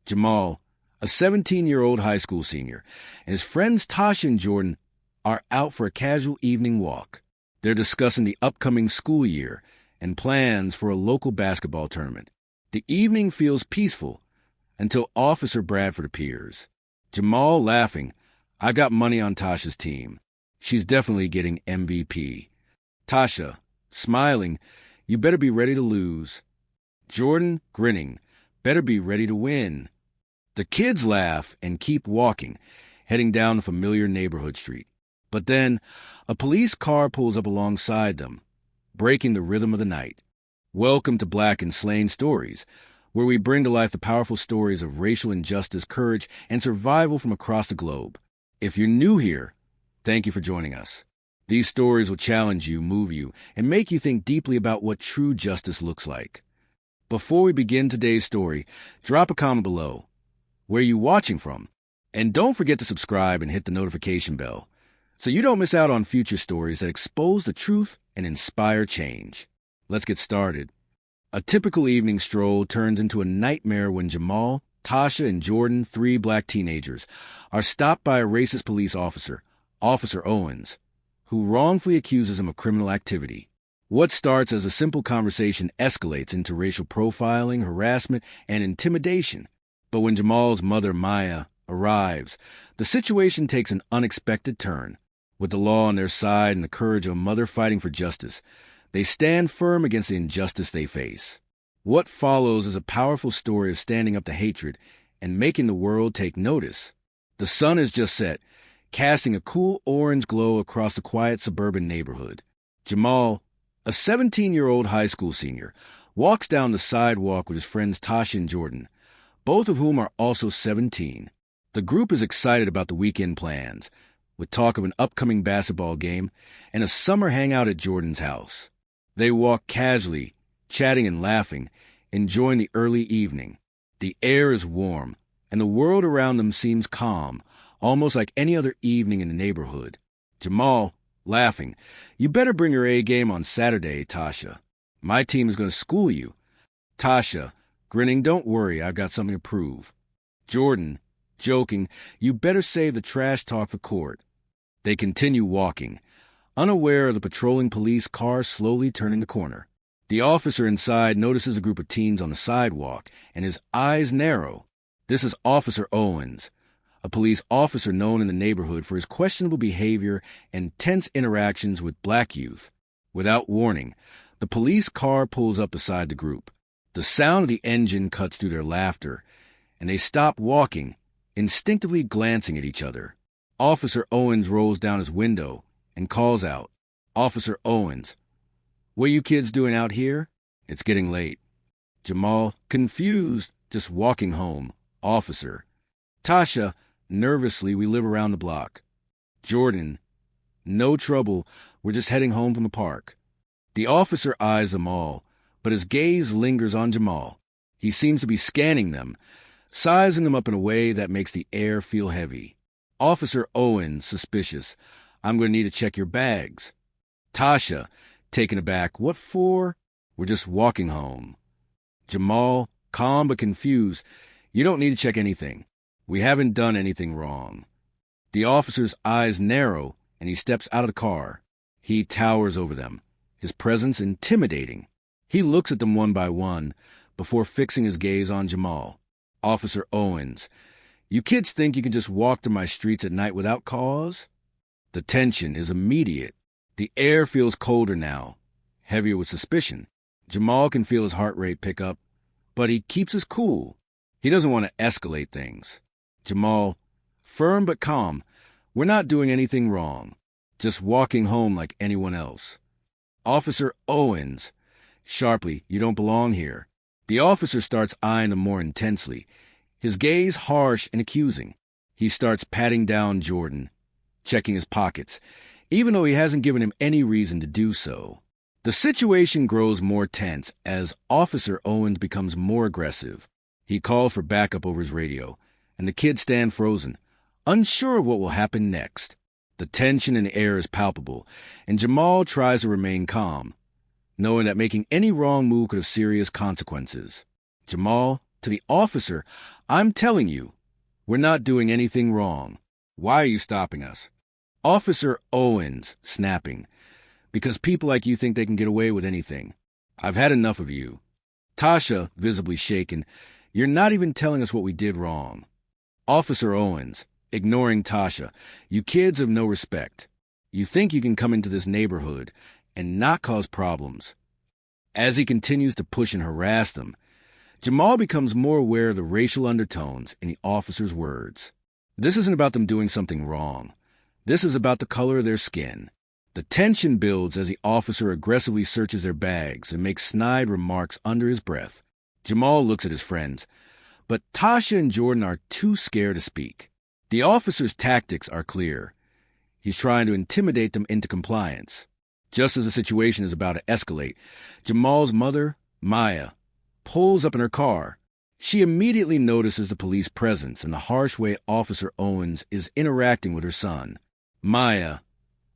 Jamal, a 17-year-old high school senior, and his friends Tasha and Jordan are out for a casual evening walk. They're discussing the upcoming school year and plans for a local basketball tournament. The evening feels peaceful until Officer Bradford appears. Jamal laughing, "I got money on Tasha's team. She's definitely getting MVP." Tasha, smiling, "You better be ready to lose." Jordan, grinning, "Better be ready to win." The kids laugh and keep walking, heading down a familiar neighborhood street. But then, a police car pulls up alongside them, breaking the rhythm of the night. Welcome to Black and Slain Stories, where we bring to life the powerful stories of racial injustice, courage, and survival from across the globe. If you're new here, thank you for joining us. These stories will challenge you, move you, and make you think deeply about what true justice looks like. Before we begin today's story, drop a comment below. Where are you watching from? And don't forget to subscribe and hit the notification bell so you don't miss out on future stories that expose the truth and inspire change. Let's get started. A typical evening stroll turns into a nightmare when Jamal, Tasha, and Jordan, 3 black teenagers, are stopped by a racist police officer, Officer Owens, who wrongfully accuses him of criminal activity. What starts as a simple conversation escalates into racial profiling, harassment, and intimidation. But when Jamal's mother, Maya, arrives, the situation takes an unexpected turn. With the law on their side and the courage of a mother fighting for justice, they stand firm against the injustice they face. What follows is a powerful story of standing up to hatred and making the world take notice. The sun has just set, casting a cool orange glow across the quiet suburban neighborhood. Jamal, a 17-year-old high school senior, walks down the sidewalk with his friends Tasha and Jordan, both of whom are also 17. The group is excited about the weekend plans, with talk of an upcoming basketball game and a summer hangout at Jordan's house. They walk casually, chatting and laughing, enjoying the early evening. The air is warm, and the world around them seems calm, almost like any other evening in the neighborhood. Jamal, laughing, "You better bring your A game on Saturday, Tasha. My team is going to school you." Tasha, grinning, "Don't worry, I've got something to prove." Jordan, joking, "You better save the trash talk for court." They continue walking, unaware of the patrolling police car slowly turning the corner. The officer inside notices a group of teens on the sidewalk, and his eyes narrow. This is Officer Owens, a police officer known in the neighborhood for his questionable behavior and tense interactions with black youth. Without warning, the police car pulls up beside the group. The sound of the engine cuts through their laughter, and they stop walking, instinctively glancing at each other. Officer Owens rolls down his window and calls out, "Officer Owens, what you kids doing out here? It's getting late." Jamal, confused, "Just walking home, officer." Tasha, nervously, "We live around the block." Jordan, "No trouble, we're just heading home from the park." The officer eyes them all, but his gaze lingers on Jamal. He seems to be scanning them, sizing them up in a way that makes the air feel heavy. Officer Owens, suspicious, "I'm going to need to check your bags." Tasha, taken aback, "What for?" "We're just walking home." Jamal, calm but confused, "You don't need to check anything. We haven't done anything wrong." The officer's eyes narrow, and he steps out of the car. He towers over them, his presence intimidating. He looks at them one by one before fixing his gaze on Jamal. Officer Owens, "You kids think you can just walk through my streets at night without cause?" The tension is immediate. The air feels colder now, heavier with suspicion. Jamal can feel his heart rate pick up, but he keeps his cool. He doesn't want to escalate things. Jamal, firm but calm, "We're not doing anything wrong. Just walking home like anyone else." Officer Owens, sharply, "You don't belong here." The officer starts eyeing them more intensely, his gaze harsh and accusing. He starts patting down Jordan, checking his pockets, even though he hasn't given him any reason to do so. The situation grows more tense as Officer Owens becomes more aggressive. He calls for backup over his radio, and the kids stand frozen, unsure of what will happen next. The tension in the air is palpable, and Jamal tries to remain calm, knowing that making any wrong move could have serious consequences. Jamal, To the officer, I'm telling you, we're not doing anything wrong. Why are you stopping us? Officer Owens, snapping. Because people like you think they can get away with anything. I've had enough of you. Tasha, visibly shaken. You're not even telling us what we did wrong. Officer Owens, ignoring Tasha. You kids have no respect. You think you can come into this neighborhood and not cause problems. As he continues to push and harass them, Jamal becomes more aware of the racial undertones in the officer's words. This isn't about them doing something wrong. This is about the color of their skin. The tension builds as the officer aggressively searches their bags and makes snide remarks under his breath. Jamal looks at his friends, but Tasha and Jordan are too scared to speak. The officer's tactics are clear. He's trying to intimidate them into compliance. Just as the situation is about to escalate, Jamal's mother, Maya, pulls up in her car. She immediately notices the police presence and the harsh way Officer Owens is interacting with her son. Maya,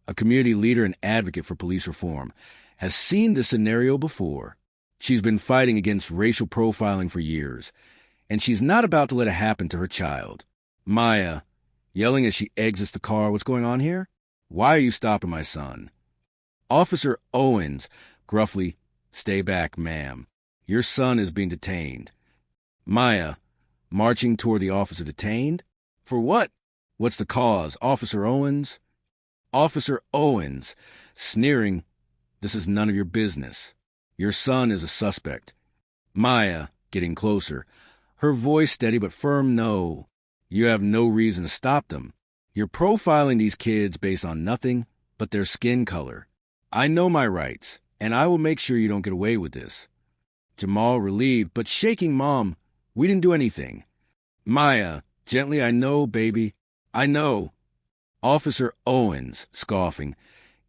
a community leader and advocate for police reform, has seen this scenario before. She's been fighting against racial profiling for years, and she's not about to let it happen to her child. Maya, yelling as she exits the car, "What's going on here? Why are you stopping my son?" Officer Owens, gruffly, "Stay back, ma'am. Your son is being detained." Maya, marching toward the officer. "Detained? For what? What's the cause, Officer Owens?" Officer Owens, sneering, "This is none of your business. Your son is a suspect." Maya, getting closer, her voice steady but firm. "No, you have no reason to stop them. You're profiling these kids based on nothing but their skin color. I know my rights, and I will make sure you don't get away with this." Jamal, relieved, but shaking, "Mom, we didn't do anything." Maya, gently, "I know, baby. I know." Officer Owens, scoffing,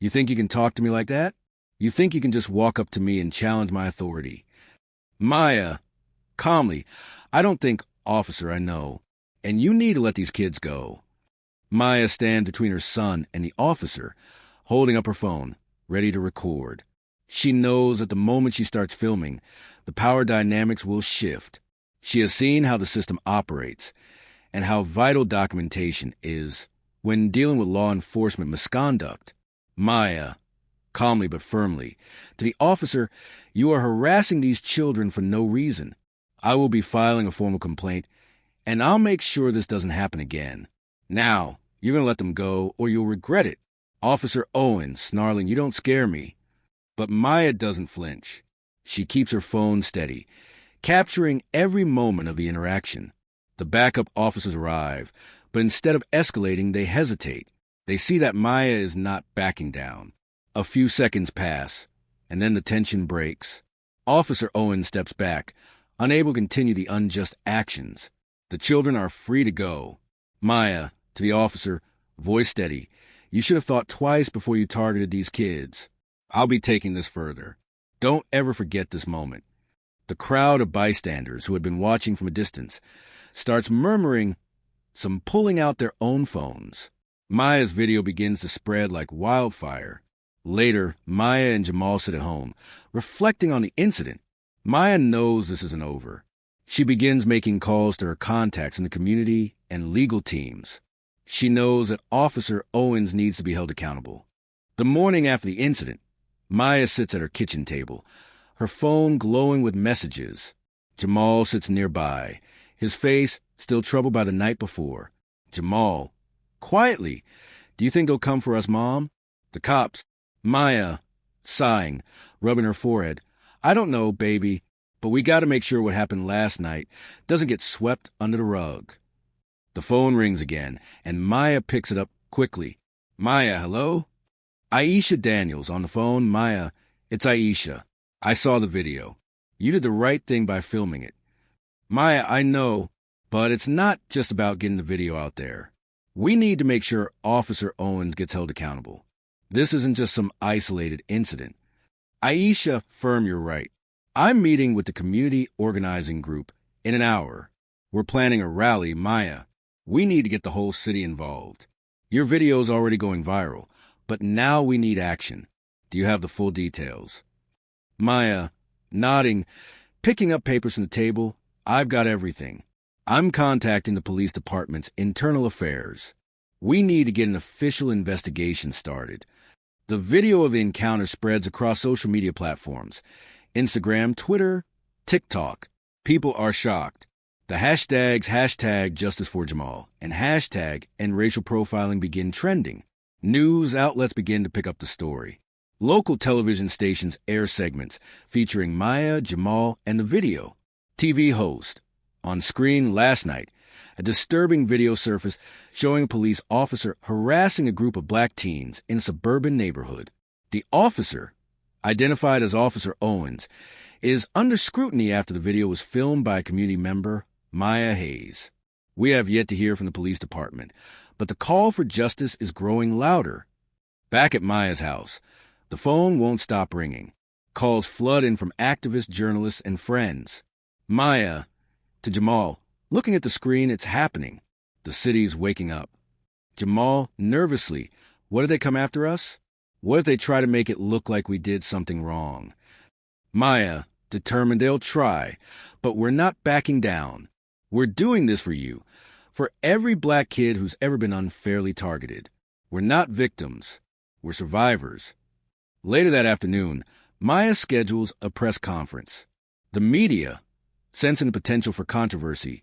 "You think you can talk to me like that? You think you can just walk up to me and challenge my authority?" Maya, calmly, "I don't think, officer, I know. And you need to let these kids go." Maya stands between her son and the officer, holding up her phone, ready to record. She knows that the moment she starts filming, the power dynamics will shift. She has seen how the system operates and how vital documentation is when dealing with law enforcement misconduct. Maya, calmly but firmly, to the officer, "You are harassing these children for no reason. I will be filing a formal complaint, and I'll make sure this doesn't happen again. Now, you're going to let them go, or you'll regret it." Officer Owens, snarling, "You don't scare me." But Maya doesn't flinch. She keeps her phone steady, capturing every moment of the interaction. The backup officers arrive, but instead of escalating, they hesitate. They see that Maya is not backing down. A few seconds pass, and then the tension breaks. Officer Owens steps back, unable to continue the unjust actions. The children are free to go. Maya, to the officer, voice steady, "You should have thought twice before you targeted these kids. I'll be taking this further. Don't ever forget this moment." The crowd of bystanders who had been watching from a distance starts murmuring, some pulling out their own phones. Maya's video begins to spread like wildfire. Later, Maya and Jamal sit at home, reflecting on the incident. Maya knows this isn't over. She begins making calls to her contacts in the community and legal teams. She knows that Officer Owens needs to be held accountable. The morning after the incident, Maya sits at her kitchen table, her phone glowing with messages. Jamal sits nearby, his face still troubled by the night before. Jamal, quietly, "Do you think they'll come for us, Mom?" "The cops." Maya, sighing, rubbing her forehead, "I don't know, baby, but we got to make sure what happened last night doesn't get swept under the rug." The phone rings again, and Maya picks it up quickly. "Maya, hello?" Aisha Daniels on the phone. "Maya, it's Aisha. I saw the video. You did the right thing by filming it." "Maya, I know, but it's not just about getting the video out there. We need to make sure Officer Owens gets held accountable. This isn't just some isolated incident." "Aisha, firm, you're right. I'm meeting with the community organizing group in an hour. We're planning a rally. Maya, we need to get the whole city involved. Your video's already going viral, but now we need action. Do you have the full details?" Maya, nodding, picking up papers from the table. I've got everything. I'm contacting the police department's internal affairs. We need to get an official investigation started. The video of the encounter spreads across social media platforms. Instagram, Twitter, TikTok. People are shocked. The hashtags #JusticeForJamal and #end racial profiling begin trending. News outlets begin to pick up the story. Local television stations air segments featuring Maya, Jamal, and the video. TV host. On screen last night, a disturbing video surfaced showing a police officer harassing a group of black teens in a suburban neighborhood. The officer, identified as Officer Owens, is under scrutiny after the video was filmed by a community member, Maya Hayes. We have yet to hear from the police department, but the call for justice is growing louder. Back at Maya's house, the phone won't stop ringing. Calls flood in from activists, journalists, and friends. Maya, to Jamal, looking at the screen, it's happening. The city's waking up. Jamal, nervously, what if they come after us? What if they try to make it look like we did something wrong? Maya, determined they'll try, but we're not backing down. We're doing this for you, for every black kid who's ever been unfairly targeted. We're not victims. We're survivors. Later that afternoon, Maya schedules a press conference. The media, sensing the potential for controversy,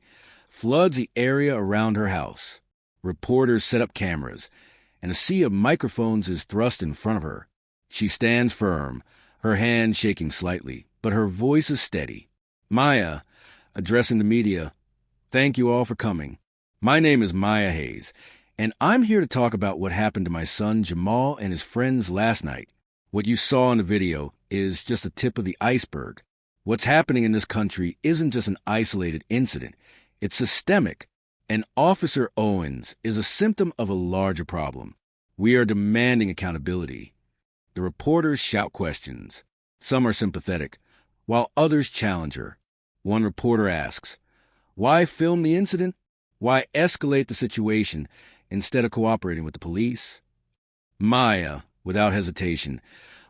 floods the area around her house. Reporters set up cameras, and a sea of microphones is thrust in front of her. She stands firm, her hand shaking slightly, but her voice is steady. Maya, addressing the media, thank you all for coming. My name is Maya Hayes, and I'm here to talk about what happened to my son Jamal and his friends last night. What you saw in the video is just the tip of the iceberg. What's happening in this country isn't just an isolated incident. It's systemic. And Officer Owens is a symptom of a larger problem. We are demanding accountability. The reporters shout questions. Some are sympathetic, while others challenge her. One reporter asks, why film the incident? Why escalate the situation instead of cooperating with the police? Maya, without hesitation,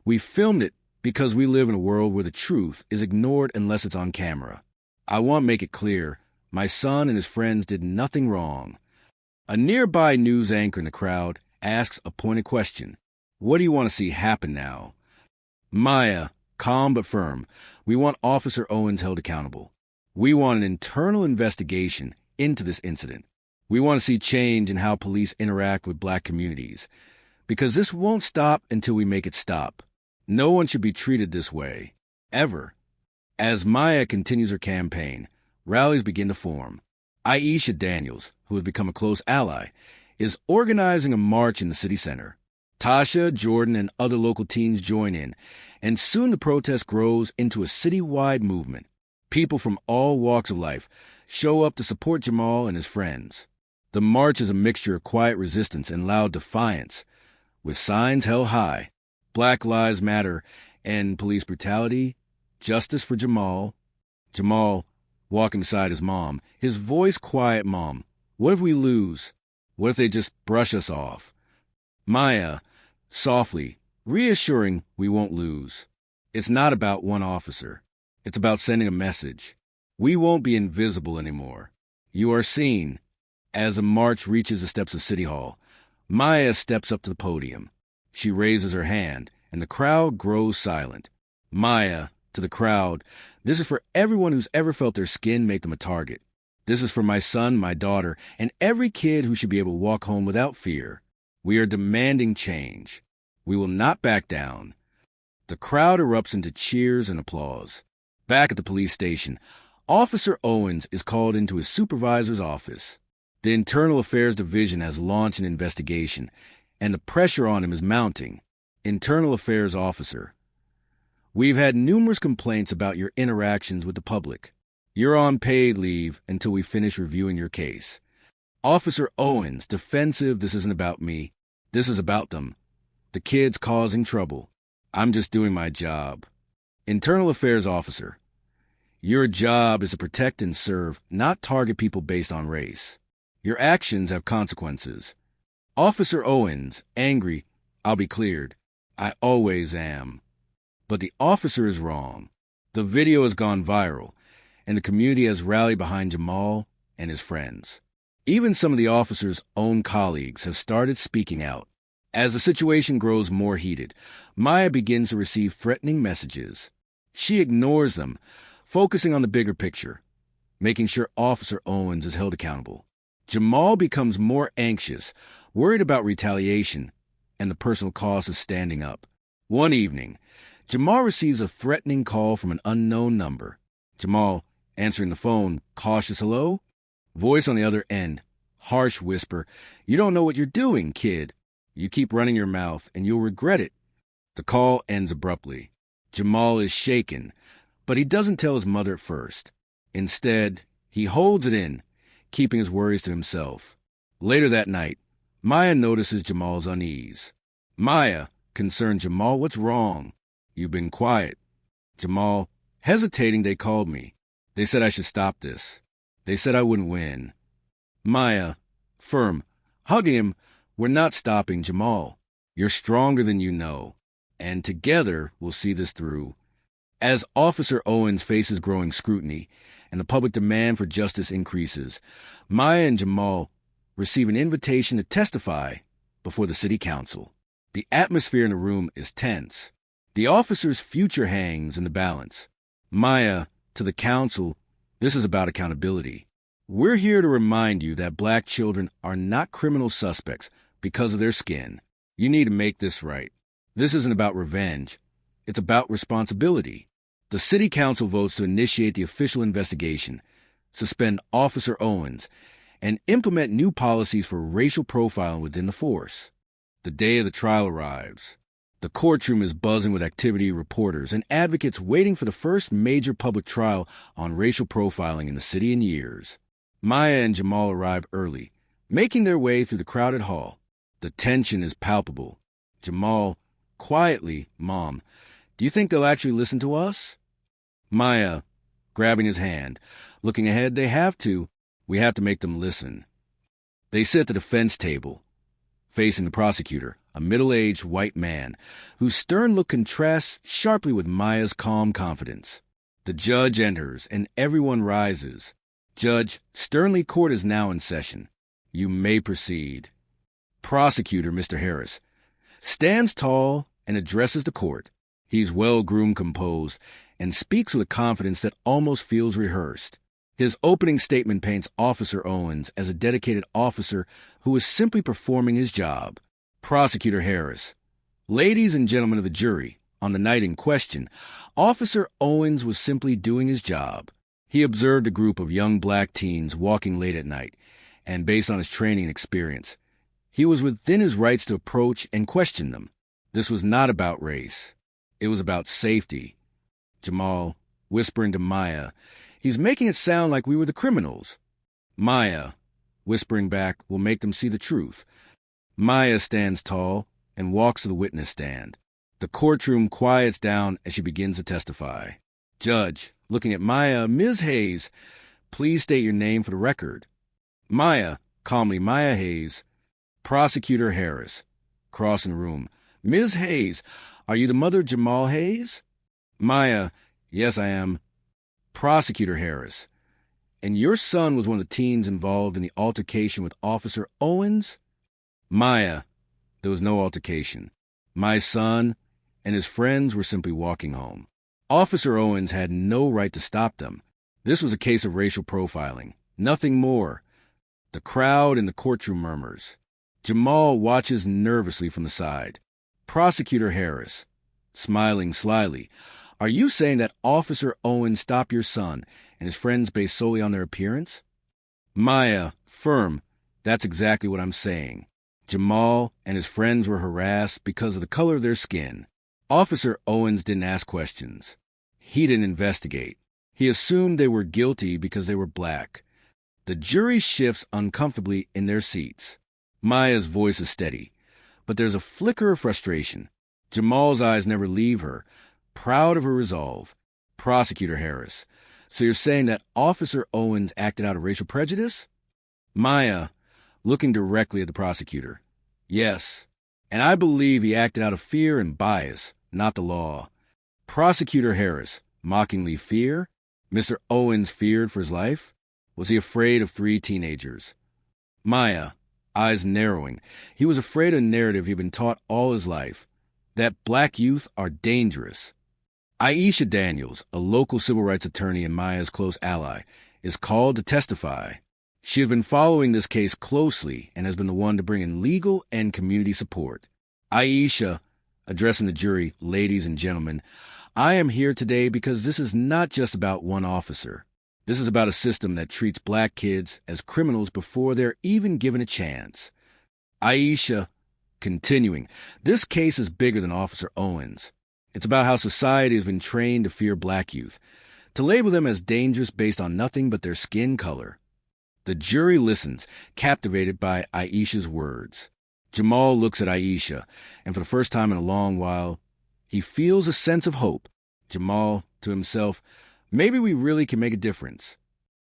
we filmed it because we live in a world where the truth is ignored unless it's on camera. I want to make it clear, my son and his friends did nothing wrong. A nearby news anchor in the crowd asks a pointed question. What do you want to see happen now? Maya, calm but firm, we want Officer Owens held accountable. We want an internal investigation into this incident. We want to see change in how police interact with black communities, because this won't stop until we make it stop. No one should be treated this way, ever. As Maya continues her campaign, rallies begin to form. Aisha Daniels, who has become a close ally, is organizing a march in the city center. Tasha, Jordan, and other local teens join in, and soon the protest grows into a citywide movement. People from all walks of life show up to support Jamal and his friends. The march is a mixture of quiet resistance and loud defiance, with signs held high. Black Lives Matter and police brutality, justice for Jamal. Jamal, walking beside his mom, his voice quiet, Mom, what if we lose? What if they just brush us off? Maya, softly, reassuring we won't lose. It's not about one officer. It's about sending a message. We won't be invisible anymore. You are seen. As the march reaches the steps of City Hall, Maya steps up to the podium. She raises her hand, and the crowd grows silent. Maya, to the crowd, this is for everyone who's ever felt their skin make them a target. This is for my son, my daughter, and every kid who should be able to walk home without fear. We are demanding change. We will not back down. The crowd erupts into cheers and applause. Back at the police station, Officer Owens is called into his supervisor's office. The Internal Affairs Division has launched an investigation, and the pressure on him is mounting. Internal Affairs Officer, we've had numerous complaints about your interactions with the public. You're on paid leave until we finish reviewing your case. Officer Owens, defensive, this isn't about me. This is about them. The kid's causing trouble. I'm just doing my job. Internal Affairs Officer, your job is to protect and serve, not target people based on race. Your actions have consequences. Officer Owens, angry, I'll be cleared. I always am. But the officer is wrong. The video has gone viral, and the community has rallied behind Jamal and his friends. Even some of the officer's own colleagues have started speaking out. As the situation grows more heated, Maya begins to receive threatening messages. She ignores them, focusing on the bigger picture, making sure Officer Owens is held accountable. Jamal becomes more anxious, worried about retaliation and the personal cost of standing up. One evening, Jamal receives a threatening call from an unknown number. Jamal, answering the phone, cautious hello? Voice on the other end, harsh whisper, "You don't know what you're doing, kid. You keep running your mouth, and you'll regret it." The call ends abruptly. Jamal is shaken, but he doesn't tell his mother at first. Instead, he holds it in, keeping his worries to himself. Later that night, Maya notices Jamal's unease. Maya, concerned, "Jamal, what's wrong? You've been quiet." Jamal, hesitating, "They called me. They said I should stop this. They said I wouldn't win." Maya, firm, hugging him, "We're not stopping, Jamal. You're stronger than you know, and together we'll see this through." As Officer Owens faces growing scrutiny and the public demand for justice increases, Maya and Jamal receive an invitation to testify before the city council. The atmosphere in the room is tense. The officer's future hangs in the balance. Maya, to the council, "This is about accountability. We're here to remind you that black children are not criminal suspects because of their skin. You need to make this right. This isn't about revenge. It's about responsibility." The city council votes to initiate the official investigation, suspend Officer Owens, and implement new policies for racial profiling within the force. The day of the trial arrives. The courtroom is buzzing with activity reporters and advocates waiting for the first major public trial on racial profiling in the city in years. Maya and Jamal arrive early, making their way through the crowded hall. The tension is palpable. Jamal, quietly, "Mom, do you think they'll actually listen to us?" Maya, grabbing his hand, looking ahead, "They have to. We have to make them listen." They sit at the defense table, facing the prosecutor, a middle-aged white man, whose stern look contrasts sharply with Maya's calm confidence. The judge enters, and everyone rises. "Judge, sternly, court is now in session. You may proceed." Prosecutor, Mr. Harris, stands tall and addresses the court. He's well-groomed, composed, and speaks with a confidence that almost feels rehearsed. His opening statement paints Officer Owens as a dedicated officer who is simply performing his job. Prosecutor Harris, "Ladies and gentlemen of the jury, on the night in question, Officer Owens was simply doing his job. He observed a group of young black teens walking late at night, and based on his training and experience, he was within his rights to approach and question them. This was not about race. It was about safety." Jamal, whispering to Maya, "He's making it sound like we were the criminals." Maya, whispering back, "We'll make them see the truth." Maya stands tall and walks to the witness stand. The courtroom quiets down as she begins to testify. Judge, looking at Maya, "Ms. Hayes, please state your name for the record." Maya, calmly, "Maya Hayes." Prosecutor Harris, crossing the room, "Ms. Hayes, are you the mother of Jamal Hayes?" Maya, "Yes, I am." Prosecutor Harris, "And your son was one of the teens involved in the altercation with Officer Owens?" Maya, "There was no altercation. My son and his friends were simply walking home. Officer Owens had no right to stop them. This was a case of racial profiling, nothing more." The crowd in the courtroom murmurs. Jamal watches nervously from the side. Prosecutor Harris, smiling slyly, "Are you saying that Officer Owens stopped your son and his friends based solely on their appearance?" Maya, firm, "That's exactly what I'm saying. Jamal and his friends were harassed because of the color of their skin. Officer Owens didn't ask questions. He didn't investigate. He assumed they were guilty because they were black." The jury shifts uncomfortably in their seats. Maya's voice is steady, but there's a flicker of frustration. Jamal's eyes never leave her, proud of her resolve. Prosecutor Harris, "So you're saying that Officer Owens acted out of racial prejudice?" Maya, looking directly at the prosecutor, "Yes, and I believe he acted out of fear and bias, not the law." Prosecutor Harris, mockingly, "Fear? Mr. Owens feared for his life? Was he afraid of 3 teenagers? Maya, eyes narrowing. He was afraid of a narrative he'd been taught all his life, that black youth are dangerous. Aisha Daniels, a local civil rights attorney and Maya's close ally, is called to testify. She has been following this case closely and has been the one to bring in legal and community support. Aisha, addressing the jury, ladies and gentlemen, I am here today because this is not just about one officer. This is about a system that treats black kids as criminals before they're even given a chance. Aisha, continuing, this case is bigger than Officer Owens. It's about how society has been trained to fear black youth, to label them as dangerous based on nothing but their skin color. The jury listens, captivated by Aisha's words. Jamal looks at Aisha, and for the first time in a long while, he feels a sense of hope. Jamal, to himself, maybe we really can make a difference.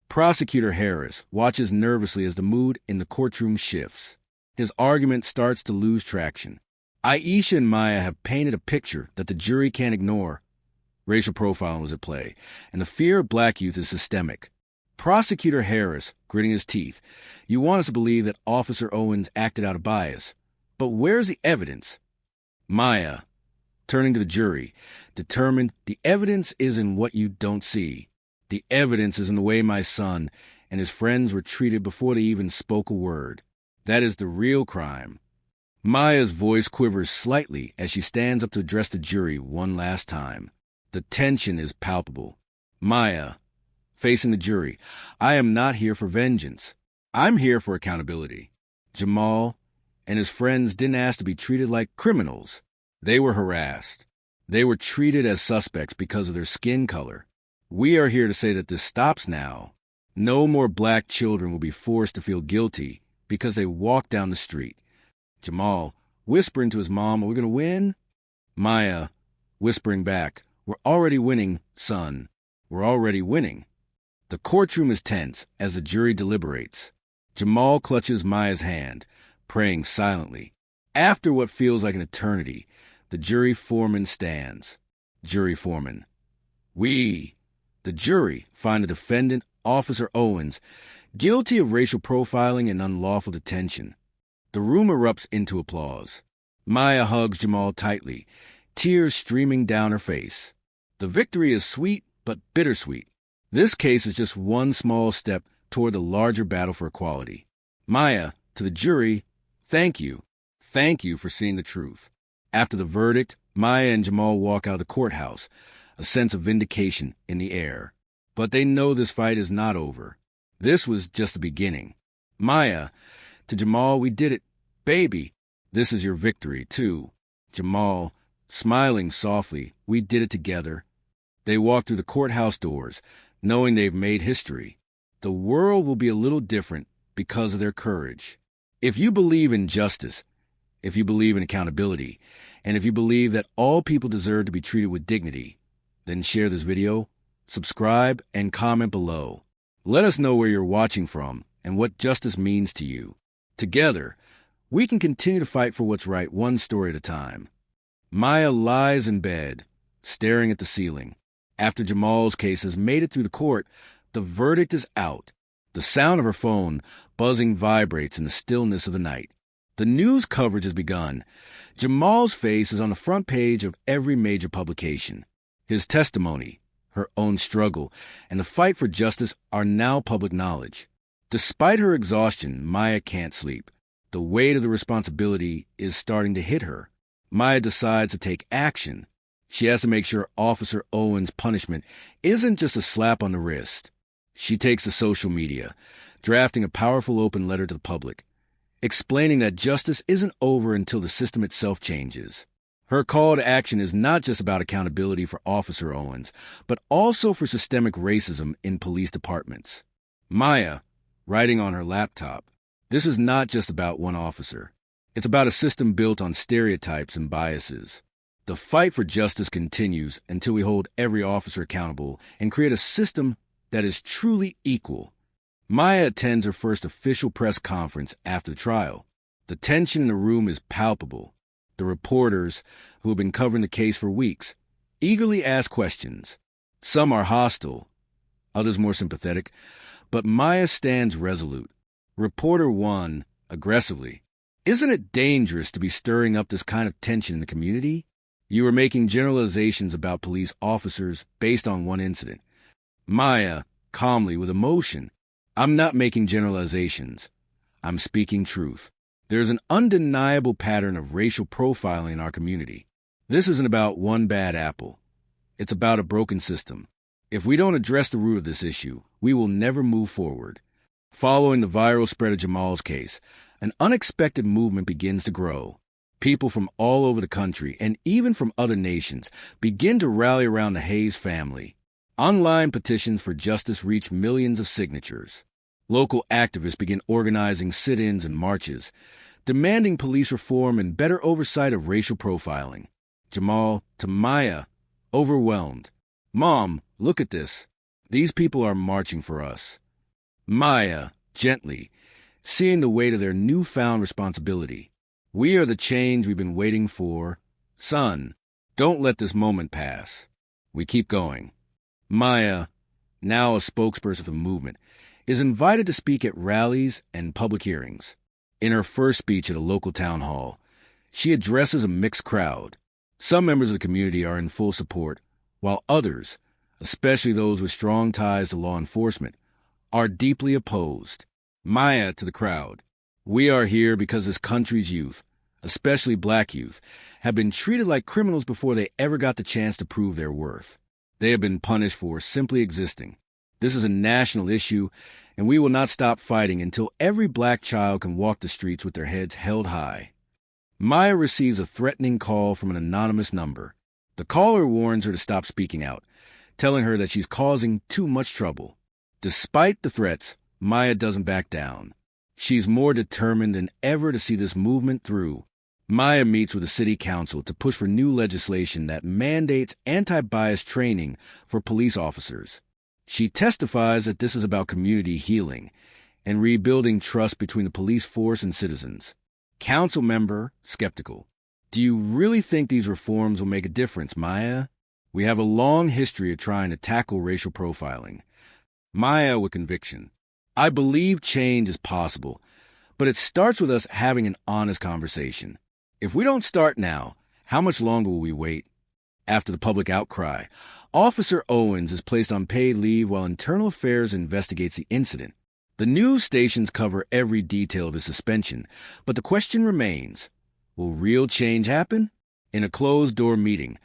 Prosecutor Harris watches nervously as the mood in the courtroom shifts. His argument starts to lose traction. Aisha and Maya have painted a picture that the jury can't ignore. Racial profiling was at play, and the fear of black youth is systemic. Prosecutor Harris, gritting his teeth, you want us to believe that Officer Owens acted out of bias. But where's the evidence? Maya, turning to the jury, determined the evidence is in what you don't see. The evidence is in the way my son and his friends were treated before they even spoke a word. That is the real crime. Maya's voice quivers slightly as she stands up to address the jury one last time. The tension is palpable. Maya, facing the jury, I am not here for vengeance. I'm here for accountability. Jamal and his friends didn't ask to be treated like criminals. They were harassed. They were treated as suspects because of their skin color. We are here to say that this stops now. No more black children will be forced to feel guilty because they walk down the street. Jamal, whispering to his mom, are we going to win? Maya, whispering back, we're already winning, son. We're already winning. The courtroom is tense as the jury deliberates. Jamal clutches Maya's hand, praying silently. After what feels like an eternity, the jury foreman stands. Jury foreman. We, the jury, find the defendant, Officer Owens, guilty of racial profiling and unlawful detention. The room erupts into applause. Maya hugs Jamal tightly, tears streaming down her face. The victory is sweet but bittersweet. This case is just one small step toward the larger battle for equality. Maya, to the jury, thank you. Thank you for seeing the truth. After the verdict, Maya and Jamal walk out of the courthouse, a sense of vindication in the air. But they know this fight is not over. This was just the beginning. Maya, to Jamal, we did it. Baby, this is your victory, too. Jamal, smiling softly, we did it together. They walk through the courthouse doors, knowing they've made history. The world will be a little different because of their courage. If you believe in justice, if you believe in accountability, and if you believe that all people deserve to be treated with dignity, then share this video, subscribe, and comment below. Let us know where you're watching from and what justice means to you. Together, we can continue to fight for what's right one story at a time. Maya lies in bed, staring at the ceiling. After Jamal's case has made it through the court, the verdict is out. The sound of her phone buzzing vibrates in the stillness of the night. The news coverage has begun. Jamal's face is on the front page of every major publication. His testimony, her own struggle, and the fight for justice are now public knowledge. Despite her exhaustion, Maya can't sleep. The weight of the responsibility is starting to hit her. Maya decides to take action. She has to make sure Officer Owens' punishment isn't just a slap on the wrist. She takes to social media, drafting a powerful open letter to the public, explaining that justice isn't over until the system itself changes. Her call to action is not just about accountability for Officer Owens, but also for systemic racism in police departments. Maya, writing on her laptop, this is not just about one officer. It's about a system built on stereotypes and biases. The fight for justice continues until we hold every officer accountable and create a system that is truly equal. Maya attends her first official press conference after the trial. The tension in the room is palpable. The reporters, who have been covering the case for weeks, eagerly ask questions. Some are hostile, others more sympathetic, but Maya stands resolute. Reporter 1, aggressively, "Isn't it dangerous to be stirring up this kind of tension in the community? You are making generalizations about police officers based on one incident." Maya, calmly, with emotion, "I'm not making generalizations. I'm speaking truth. There's an undeniable pattern of racial profiling in our community. This isn't about one bad apple. It's about a broken system. If we don't address the root of this issue, we will never move forward." Following the viral spread of Jamal's case, an unexpected movement begins to grow. People from all over the country, and even from other nations, begin to rally around the Hayes family. Online petitions for justice reach millions of signatures. Local activists begin organizing sit-ins and marches, demanding police reform and better oversight of racial profiling. Jamal, to Maya, overwhelmed. "Mom, look at this. These people are marching for us." Maya, gently, seeing the weight of their newfound responsibility. "We are the change we've been waiting for. Son, don't let this moment pass." We keep going. Maya, now a spokesperson for the movement, is invited to speak at rallies and public hearings. In her first speech at a local town hall, she addresses a mixed crowd. Some members of the community are in full support, while others, especially those with strong ties to law enforcement, are deeply opposed. Maya, to the crowd, "We are here because this country's youth, especially black youth, have been treated like criminals before they ever got the chance to prove their worth. They have been punished for simply existing. This is a national issue, and we will not stop fighting until every black child can walk the streets with their heads held high." Maya receives a threatening call from an anonymous number. The caller warns her to stop speaking out, telling her that she's causing too much trouble. Despite the threats, Maya doesn't back down. She's more determined than ever to see this movement through. Maya meets with the city council to push for new legislation that mandates anti-bias training for police officers. She testifies that this is about community healing and rebuilding trust between the police force and citizens. Council member, skeptical. "Do you really think these reforms will make a difference, Maya? We have a long history of trying to tackle racial profiling." Maya, with conviction. "I believe change is possible, but it starts with us having an honest conversation. If we don't start now, how much longer will we wait?" After the public outcry, Officer Owens is placed on paid leave while Internal Affairs investigates the incident. The news stations cover every detail of his suspension, but the question remains, will real change happen? In a closed-door meeting,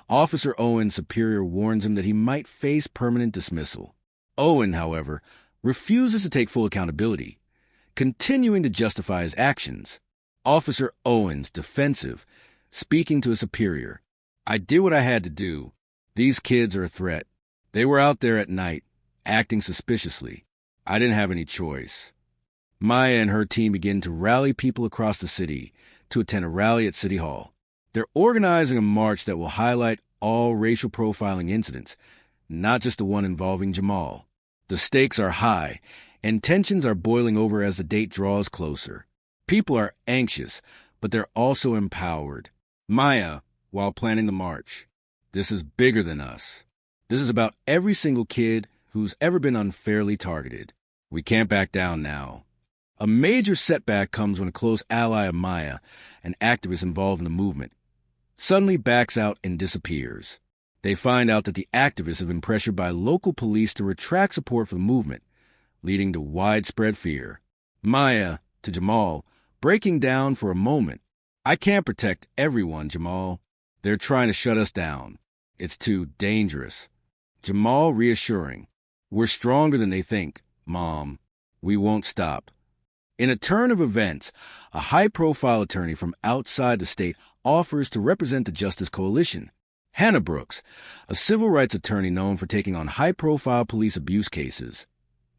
Officer Owens' superior warns him that he might face permanent dismissal. Owen, however, refuses to take full accountability, continuing to justify his actions. Officer Owens, defensive, speaking to his superior, "I did what I had to do. These kids are a threat. They were out there at night, acting suspiciously. I didn't have any choice." Maya and her team begin to rally people across the city to attend a rally at City Hall. They're organizing a march that will highlight all racial profiling incidents, not just the one involving Jamal. The stakes are high, and tensions are boiling over as the date draws closer. People are anxious, but they're also empowered. Maya, while planning the march, "This is bigger than us. This is about every single kid who's ever been unfairly targeted. We can't back down now." A major setback comes when a close ally of Maya, an activist involved in the movement, suddenly backs out and disappears. They find out that the activists have been pressured by local police to retract support for the movement, leading to widespread fear. Maya, to Jamal, breaking down for a moment. "I can't protect everyone, Jamal. They're trying to shut us down. It's too dangerous." Jamal reassuring, "We're stronger than they think, Mom. We won't stop." In a turn of events, a high-profile attorney from outside the state offers to represent the Justice Coalition. Hannah Brooks, a civil rights attorney known for taking on high-profile police abuse cases,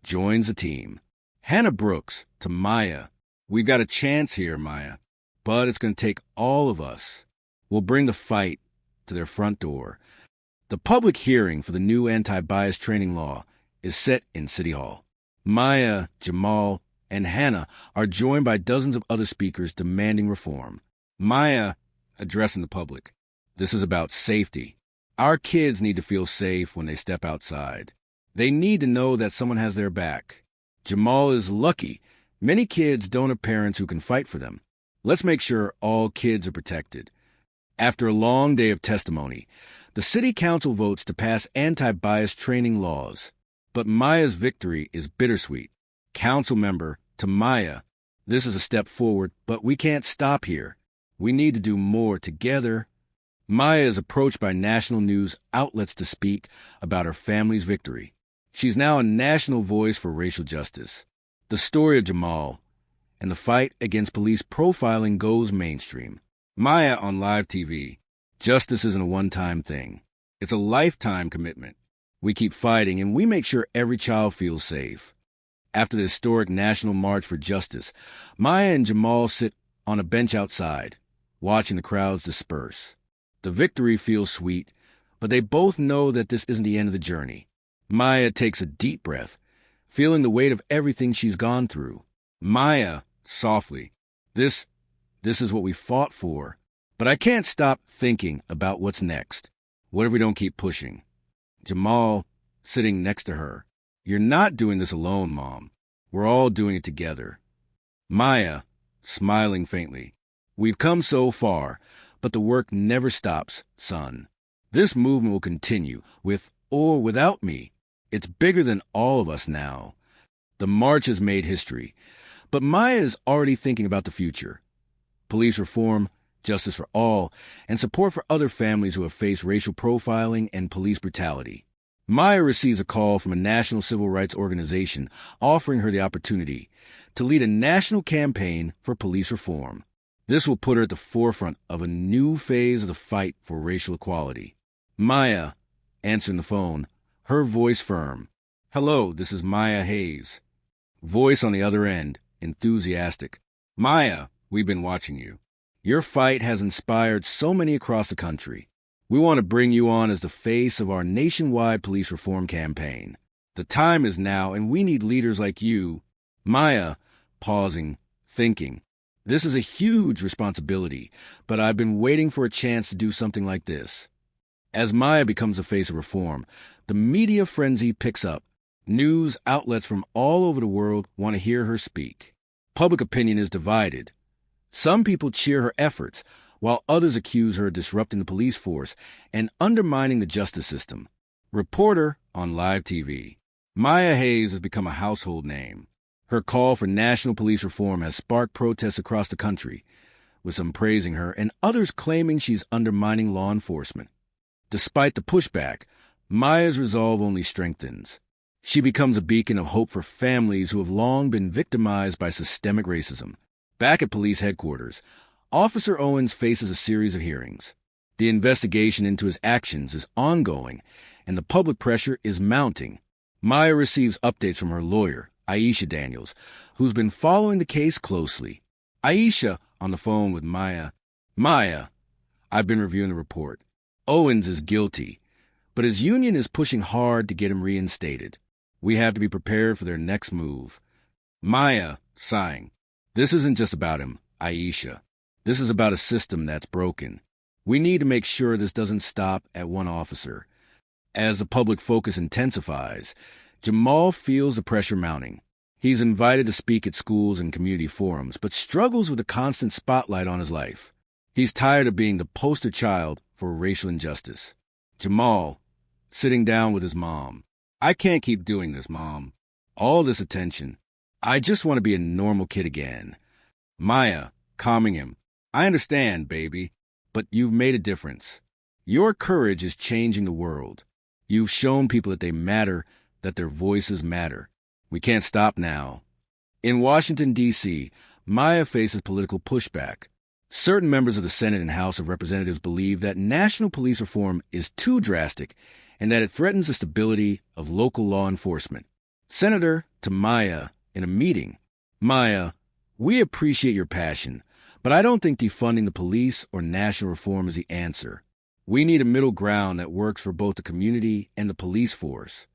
joins the team. Hannah Brooks, to Maya, "We've got a chance here, Maya, but it's going to take all of us. We'll bring the fight to their front door." The public hearing for the new anti-bias training law is set in City Hall. Maya, Jamal, and Hannah are joined by dozens of other speakers demanding reform. Maya, addressing the public, "This is about safety. Our kids need to feel safe when they step outside. They need to know that someone has their back. Jamal is lucky. Many kids don't have parents who can fight for them. Let's make sure all kids are protected. After a long day of testimony, the city council votes to pass anti-bias training laws. But Maya's victory is bittersweet. Council member to Maya, this is a step forward, but we can't stop here. We need to do more together. Maya is approached by national news outlets to speak about her family's victory. She's now a national voice for racial justice. The story of Jamal and the fight against police profiling goes mainstream. Maya on live TV. Justice isn't a one-time thing. It's a lifetime commitment. We keep fighting, and we make sure every child feels safe. After the historic National March for Justice, Maya and Jamal sit on a bench outside, watching the crowds disperse. The victory feels sweet, but they both know that this isn't the end of the journey. Maya takes a deep breath, feeling the weight of everything she's gone through. Maya, softly, this is what we fought for. But I can't stop thinking about what's next. What if we don't keep pushing? Jamal, sitting next to her. You're not doing this alone, Mom. We're all doing it together. Maya, smiling faintly. We've come so far, but the work never stops, son. This movement will continue, with or without me. It's bigger than all of us now. The march has made history, but Maya is already thinking about the future. Police reform, justice for all, and support for other families who have faced racial profiling and police brutality. Maya receives a call from a national civil rights organization offering her the opportunity to lead a national campaign for police reform. This will put her at the forefront of a new phase of the fight for racial equality. Maya, answering the phone, her voice firm. Hello, this is Maya Hayes. Voice on the other end, enthusiastic. Maya, we've been watching you. Your fight has inspired so many across the country. We want to bring you on as the face of our nationwide police reform campaign. The time is now, and we need leaders like you. Maya, pausing, thinking. This is a huge responsibility, but I've been waiting for a chance to do something like this. As Maya becomes the face of reform, the media frenzy picks up. News outlets from all over the world want to hear her speak. Public opinion is divided. Some people cheer her efforts, while others accuse her of disrupting the police force and undermining the justice system. Reporter on live TV. Maya Hayes has become a household name. Her call for national police reform has sparked protests across the country, with some praising her and others claiming she's undermining law enforcement. Despite the pushback, Maya's resolve only strengthens. She becomes a beacon of hope for families who have long been victimized by systemic racism. Back at police headquarters, Officer Owens faces a series of hearings. The investigation into his actions is ongoing, and the public pressure is mounting. Maya receives updates from her lawyer, Aisha Daniels, who's been following the case closely. Aisha, on the phone with Maya. Maya, I've been reviewing the report. Owens is guilty, but his union is pushing hard to get him reinstated. We have to be prepared for their next move. Maya, sighing. This isn't just about him, Aisha. This is about a system that's broken. We need to make sure this doesn't stop at one officer. As the public focus intensifies, Jamal feels the pressure mounting. He's invited to speak at schools and community forums, but struggles with the constant spotlight on his life. He's tired of being the poster child for racial injustice. Jamal, sitting down with his mom. I can't keep doing this, Mom. All this attention. I just want to be a normal kid again. Maya, calming him. I understand, baby, but you've made a difference. Your courage is changing the world. You've shown people that they matter, that their voices matter. We can't stop now. In Washington, D.C., Maya faces political pushback. Certain members of the Senate and House of Representatives believe that national police reform is too drastic and that it threatens the stability of local law enforcement. Senator to Maya in a meeting. Maya, we appreciate your passion, but I don't think defunding the police or national reform is the answer. We need a middle ground that works for both the community and the police force.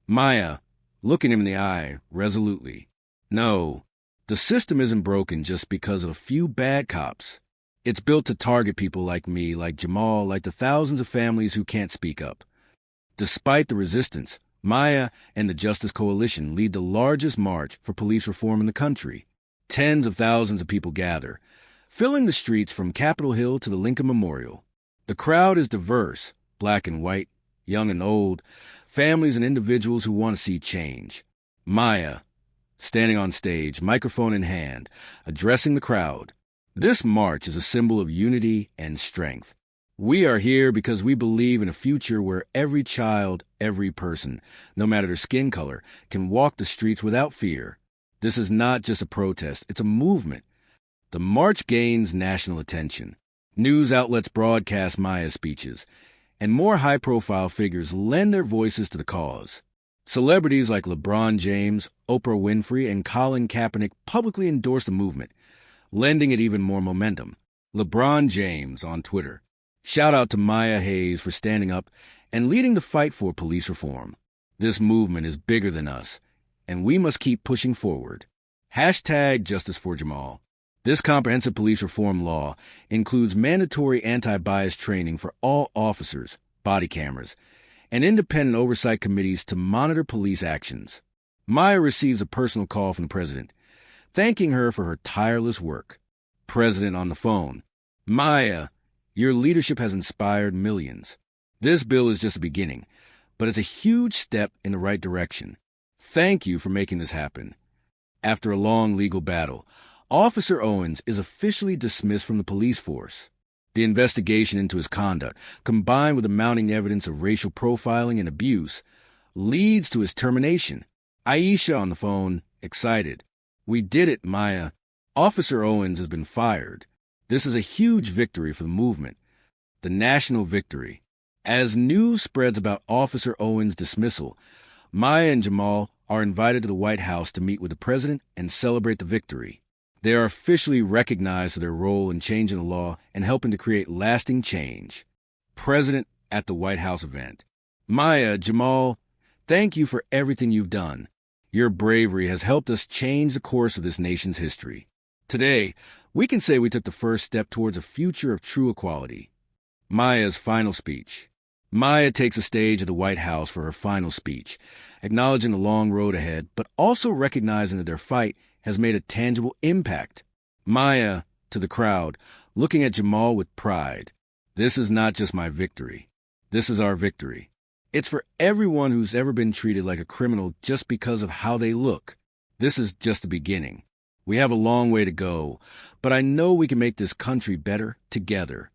Maya, looking him in the eye resolutely. No, the system isn't broken just because of a few bad cops. It's built to target people like me, like Jamal, like the thousands of families who can't speak up. Despite the resistance, Maya and the Justice Coalition lead the largest march for police reform in the country. Tens of thousands of people gather, filling the streets from Capitol Hill to the Lincoln Memorial. The crowd is diverse, black and white, young and old, families and individuals who want to see change. Maya, standing on stage, microphone in hand, addressing the crowd. This march is a symbol of unity and strength. We are here because we believe in a future where every child, every person, no matter their skin color, can walk the streets without fear. This is not just a protest, it's a movement. The march gains national attention. News outlets broadcast Maya's speeches, and more high-profile figures lend their voices to the cause. Celebrities like LeBron James, Oprah Winfrey, and Colin Kaepernick publicly endorse the movement, lending it even more momentum. LeBron James on Twitter. Shout out to Maya Hayes for standing up and leading the fight for police reform. This movement is bigger than us, and we must keep pushing forward. Hashtag Justice for Jamal. This comprehensive police reform law includes mandatory anti-bias training for all officers, body cameras, and independent oversight committees to monitor police actions. Maya receives a personal call from the president, thanking her for her tireless work. President on the phone. Maya, your leadership has inspired millions. This bill is just a beginning, but it's a huge step in the right direction. Thank you for making this happen. After a long legal battle, Officer Owens is officially dismissed from the police force. The investigation into his conduct, combined with the mounting evidence of racial profiling and abuse, leads to his termination. Aisha on the phone, excited. We did it, Maya. Officer Owens has been fired. This is a huge victory for the movement. The national victory. As news spreads about Officer Owens' dismissal, Maya and Jamal are invited to the White House to meet with the president and celebrate the victory. They are officially recognized for their role in changing the law and helping to create lasting change. President at the White House event. Maya, Jamal, thank you for everything you've done. Your bravery has helped us change the course of this nation's history. Today, we can say we took the first step towards a future of true equality. Maya's final speech. Maya takes the stage at the White House for her final speech, acknowledging the long road ahead, but also recognizing that their fight has made a tangible impact. Maya, to the crowd, looking at Jamal with pride. This is not just my victory. This is our victory. It's for everyone who's ever been treated like a criminal just because of how they look. This is just the beginning. We have a long way to go, but I know we can make this country better together.